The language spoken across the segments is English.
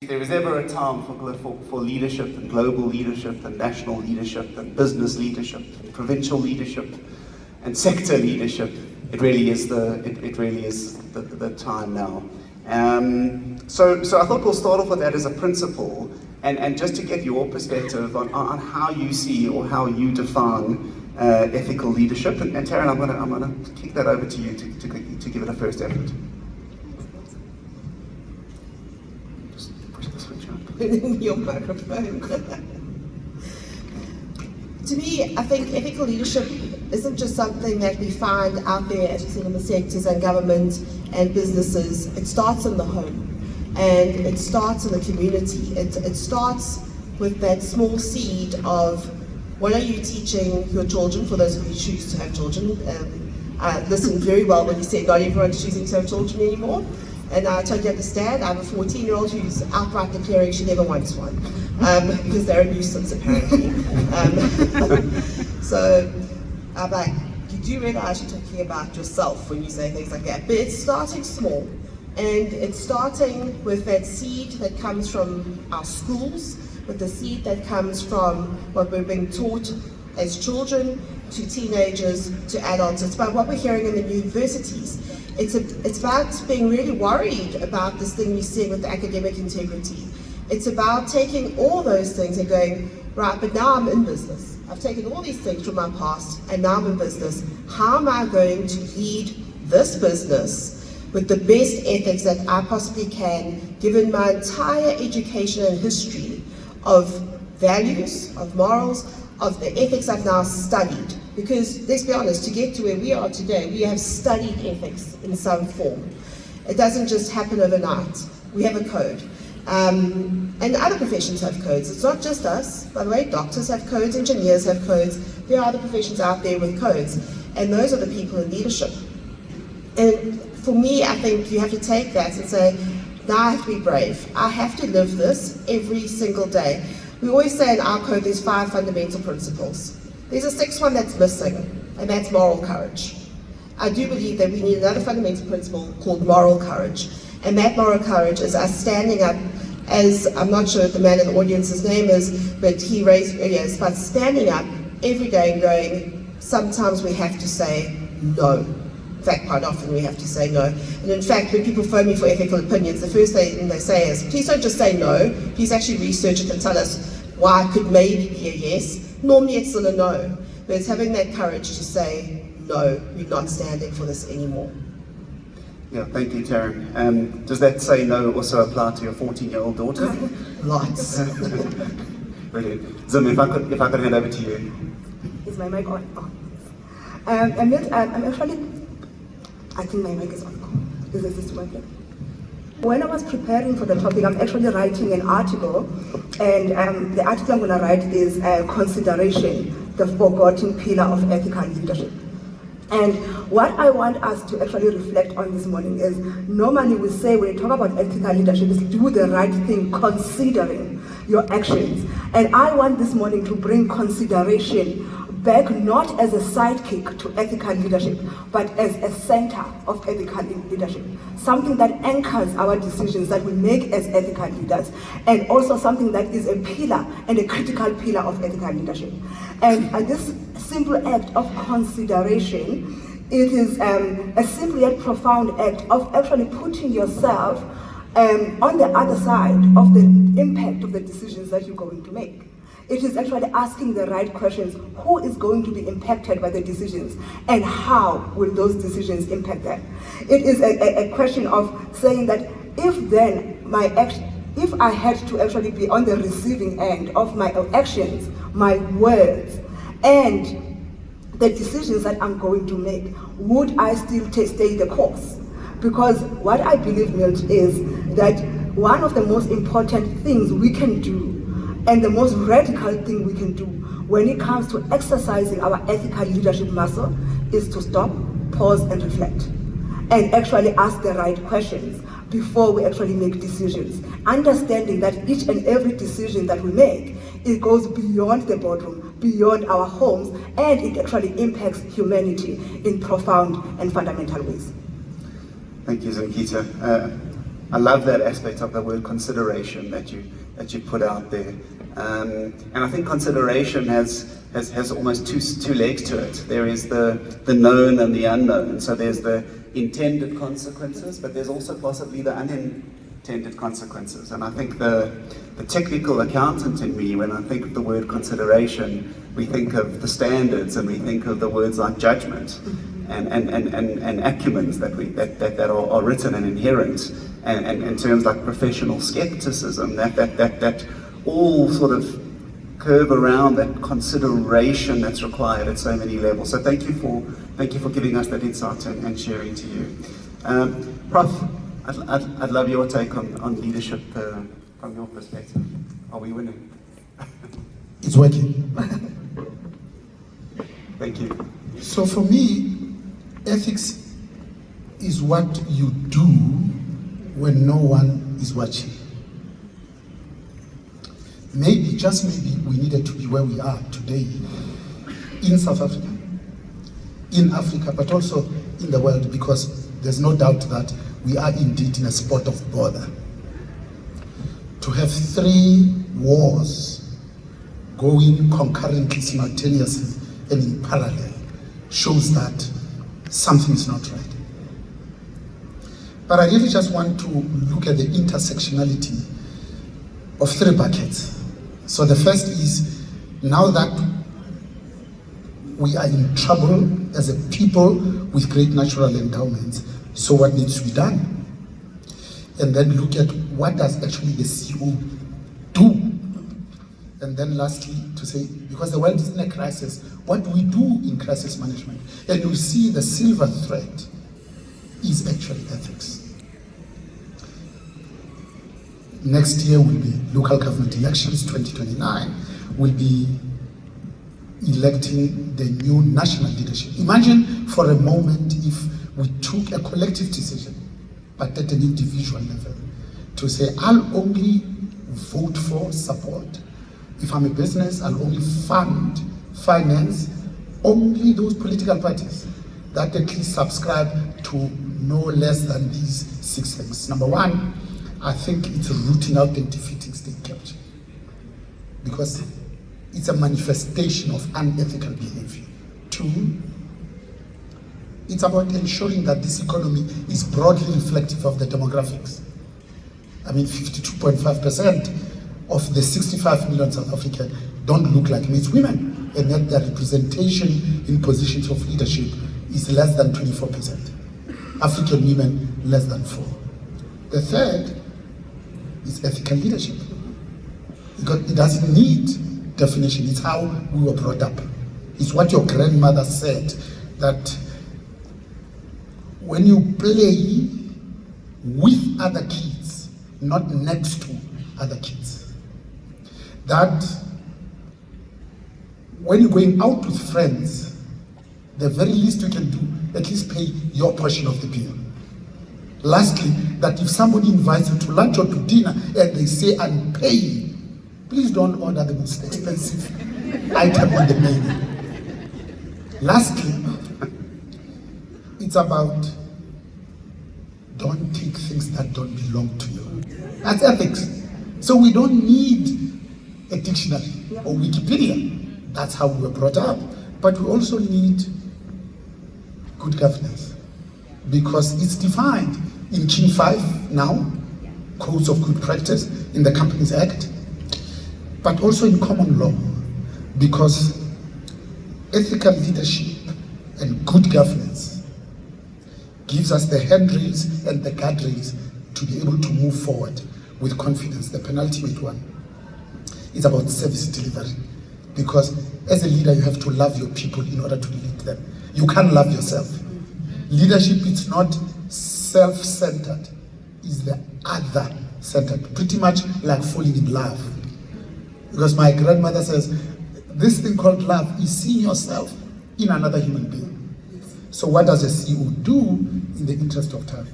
If there was ever a time for leadership and global leadership and national leadership and business leadership and provincial leadership and sector leadership, it really is the time now. So I thought we'll start off with that as a principle, and just to get your perspective on how you see or how you define ethical leadership. And Taryn, I'm gonna kick that over to you to give it a first effort. Your microphone. To me, I think ethical leadership isn't just something that we find out there, as you said, in the sectors and government and businesses. It starts in the home, and it starts in the community. It starts with that small seed of what are you teaching your children, for those of you who choose to have children. I listened very well when you said not everyone's choosing to have children anymore. And I totally understand. I have a 14-year-old who's outright declaring she never wants one, because they're a nuisance apparently. So I'm like, you do realize you're talking about yourself when you say things like that. But it's starting small, and it's starting with that seed that comes from our schools, with the seed that comes from what we're being taught as children, to teenagers, to adults. It's about what we're hearing in the universities. It's about being really worried about this thing we're seeing with academic integrity. It's about taking all those things and going, right, but now I'm in business. I've taken all these things from my past, and now I'm in business. How am I going to lead this business with the best ethics that I possibly can, given my entire education and history of values, of morals, of the ethics I've now studied? Because let's be honest, to get to where we are today, we have studied ethics in some form. It doesn't just happen overnight. We have a code. And other professions have codes. It's not just us. By the way, doctors have codes, engineers have codes. There are other professions out there with codes. And those are the people in leadership. And for me, I think you have to take that and say, now I have to be brave. I have to live this every single day. We always say in our code there's 5 fundamental principles. There's a 6th one that's missing, and that's moral courage. I do believe that we need another fundamental principle called moral courage. And that moral courage is us standing up, as I'm not sure what the man in the audience's name is, but he raised earlier, it's about standing up every day and going, sometimes we have to say no. In fact, quite often we have to say no. And in fact, when people phone me for ethical opinions, the first thing they say is, please don't just say no, please actually research it and tell us why it could maybe be a yes. Normally it's still a no, but it's having that courage to say, no, we're not standing for this anymore. Yeah, thank you, Taryn. Does that say no also apply to your 14-year-old daughter? Lots. Brilliant. Zim, if I could hand over to you. Is my mic on? Oh. I'm actually, I think my mic is on. Is this working? When I was preparing for the topic, I'm actually writing an article, and the article I'm going to write is Consideration, the Forgotten Pillar of Ethical Leadership. And what I want us to actually reflect on this morning is, normally we say when we talk about ethical leadership is do the right thing considering your actions. And I want this morning to bring consideration back not as a sidekick to ethical leadership, but as a center of ethical leadership. Something that anchors our decisions that we make as ethical leaders, and also something that is a pillar and a critical pillar of ethical leadership. And this simple act of consideration, it is a simple yet profound act of actually putting yourself on the other side of the impact of the decisions that you're going to make. It is actually asking the right questions. Who is going to be impacted by the decisions, and how will those decisions impact them? It is a question of saying that if I had to actually be on the receiving end of my actions, my words, and the decisions that I'm going to make, would I still stay the course? Because what I believe, Milt, is that one of the most important things we can do, and the most radical thing we can do when it comes to exercising our ethical leadership muscle, is to stop, pause, and reflect, and actually ask the right questions before we actually make decisions. Understanding that each and every decision that we make, it goes beyond the boardroom, beyond our homes, and it actually impacts humanity in profound and fundamental ways. Thank you, Zimkita. I love that aspect of the word consideration that you put out there. And I think consideration has almost two legs to it. There is the known and the unknown. So there's the intended consequences, but there's also possibly the unintended consequences. And I think the technical accountant in me, when I think of the word consideration, we think of the standards and we think of the words like judgment and acumens that are written and inherent, and terms like professional skepticism that all sort of curve around that consideration that's required at so many levels. So thank you for giving us that insight and sharing to you. Prof, I'd love your take on leadership from your perspective. Are we winning? It's working. Thank you. So for me, ethics is what you do when no one is watching. Maybe, just maybe, we needed to be where we are today in South Africa, in Africa, but also in the world, because there's no doubt that we are indeed in a spot of bother. To have 3 wars going concurrently, simultaneously, and in parallel shows that something is not right. But I really just want to look at the intersectionality of 3 buckets. So the first is, now that we are in trouble as a people with great natural endowments, so what needs to be done? And then look at what does actually the CEO do? And then lastly, to say, because the world is in a crisis, what do we do in crisis management? And you see the silver thread is actually ethics. Next year will be local government elections, 2029, will be electing the new national leadership. Imagine for a moment if we took a collective decision, but at an individual level, to say, I'll only vote for, support. If I'm a business, I'll only finance only those political parties that at least subscribe to no less than these 6 things. Number 1, I think it's rooting out and defeating state capture, because it's a manifestation of unethical behavior. 2, it's about ensuring that this economy is broadly reflective of the demographics. I mean, 52.5% of the 65 million South Africans don't look like me, it's women, and yet their representation in positions of leadership is less than 24%. African women, less than 4%. The third is ethical leadership. Because it doesn't need definition, it's how we were brought up. It's what your grandmother said, that when you play with other kids, not next to other kids, that when you're going out with friends, the very least you can do, at least pay your portion of the bill. Lastly, that if somebody invites you to lunch or to dinner and they say, I'm paying, please don't order the most expensive item on the menu. Lastly, it's about don't take things that don't belong to you. That's ethics. So we don't need a dictionary or Wikipedia. That's how we were brought up. But we also need good governance, because it's defined in King 5 now, Codes of Good Practice, in the Companies Act, but also in common law, because ethical leadership and good governance gives us the handrails and the guardrails to be able to move forward with confidence. The penultimate one is about service delivery, because as a leader you have to love your people in order to lead them. You can't love yourself. Leadership is not self-centered, it's the other-centered, pretty much like falling in love. Because my grandmother says, this thing called love is seeing yourself in another human being. So what does a CEO do in the interest of time?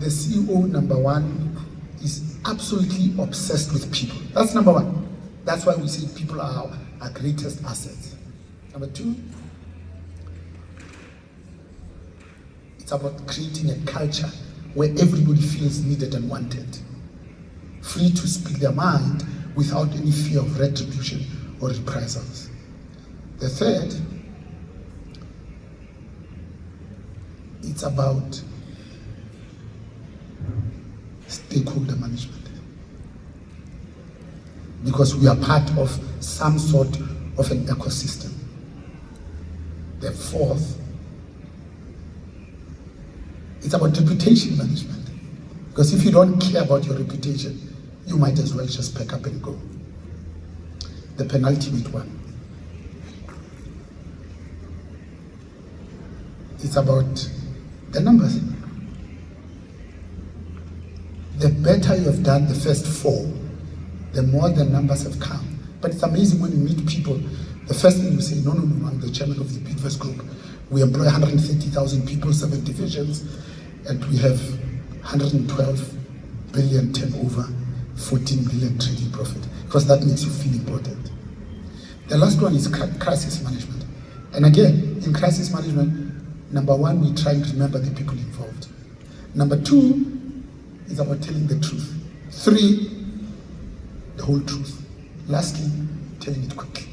The CEO, number 1, is absolutely obsessed with people. That's number 1. That's why we say people are our greatest assets. Number 2, it's about creating a culture where everybody feels needed and wanted, free to speak their mind without any fear of retribution or reprisals. The third, it's about stakeholder management, because we are part of some sort of an ecosystem. The fourth, it's about reputation management, because if you don't care about your reputation, you might as well just pack up and go. The penultimate one, it's about the numbers. The better you have done the first four, the more the numbers have come. But it's amazing when you meet people, the first thing you say, no, I'm the chairman of the Bidvest Group. We employ 130,000 people, 7 divisions, and we have 112 billion turnover, 14 billion trading profit, because that makes you feel important. The last one is crisis management. And again, in crisis management, number one, we try to remember the people involved. Number two is about telling the truth. 3, the whole truth. Lastly, telling it quickly.